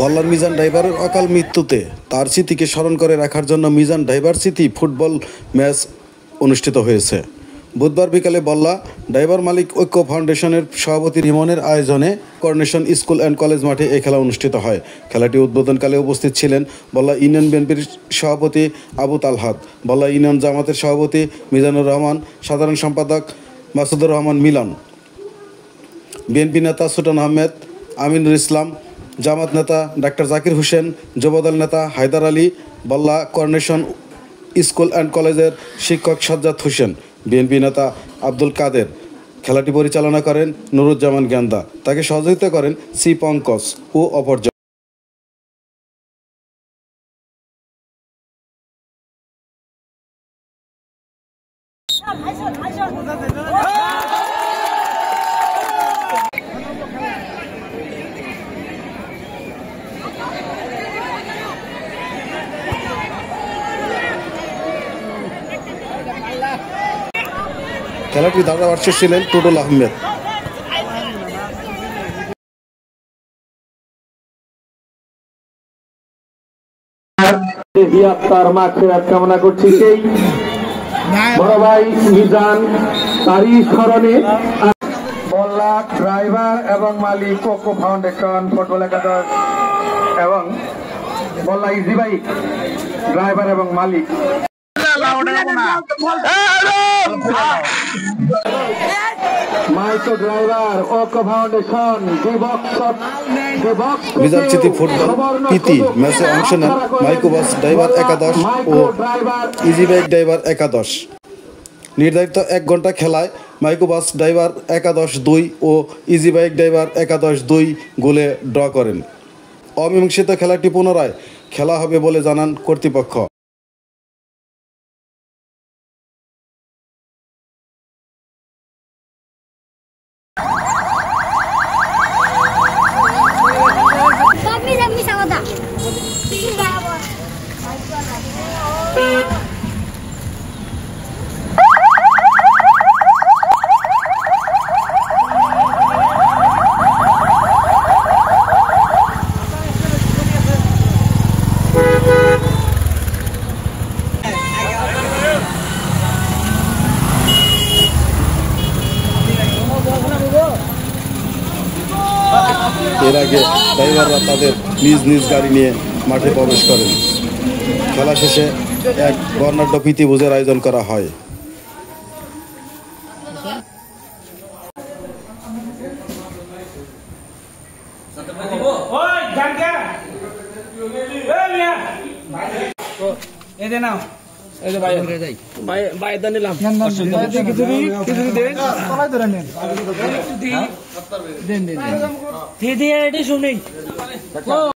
বল্লার মিজান ড্রাইভারের অকাল মৃত্যুতে তার স্মৃতিকে স্মরণ করে রাখার জন্য মিজান ড্রাইভার স্মৃতি ফুটবল ম্যাচ অনুষ্ঠিত হয়েছে। বুধবার বিকালে বল্লা ড্রাইভার মালিক ঐক্য ফাউন্ডেশনের সভাপতি রিমনের আয়োজনে করোনেশন স্কুল অ্যান্ড কলেজ মাঠে এই খেলা অনুষ্ঠিত হয়। খেলাটি উদ্বোধনকালে উপস্থিত ছিলেন বল্লা ইউনিয়ন বিএনপির সভাপতি আবু তালহাত, বল্লা ইউনিয়ন জামাতের সভাপতি মিজানুর রহমান, সাধারণ সম্পাদক মাসুদুর রহমান মিলন, বিএনপি নেতা সুলতান আহমেদ, আমিনুল ইসলাম, জামাত নেতা ডাক্তার জাকির হোসেন, যুবদল নেতা হায়দার আলী, বল্লা করোনেশন স্কুল অ্যান্ড কলেজের শিক্ষক সাজ্জাদ হোসেন, বিএনপি নেতা আব্দুল কাদের। খেলাটি পরিচালনা করেন নুরুজ্জামান গেন্দা, তাকে সহযোগিতা করেন সি পঙ্কজ ও অপরজন। খেলাটি ধারাভাষ্য ছিলেন টুটুল আহমেদ। তার মাগফিরাত কামনা করছি। সেই বড় ভাই মিজান তারই স্মরণে বল্লা ড্রাইভার এবং মালিক ঐক্য ফাউন্ডেশন ফুটবল একাদশ এবং বল্লা ইজি বাইক ড্রাইভার এবং মালিক মাইক্রো ড্রাইভার ঐক্য ফাউন্ডেশন মিজান স্মৃতি ফুটবল প্রীতি ম্যাচে অংশ নেন মাইক্রোবাস ড্রাইভার একাদশ ও ইজি বাইক ড্রাইভার একাদশ। নির্ধারিত 1 ঘন্টা খেলায় মাইক্রোবাস ড্রাইভার একাদশ 2 ও ইজি বাইক ড্রাইভার একাদশ 2 গোলে ড্র করেন। অমীমাংসিত খেলাটি পুনরায় খেলা হবে বলে জানান কর্তৃপক্ষ। এর আগে ড্রাইভাররা তাদের নিজ নিজ গাড়ি নিয়ে মাঠে প্রবেশ করেন। খেলা শেষে এক বর্ণাঢ্য প্রীতিভোজের আয়োজন করা হয়। শুনি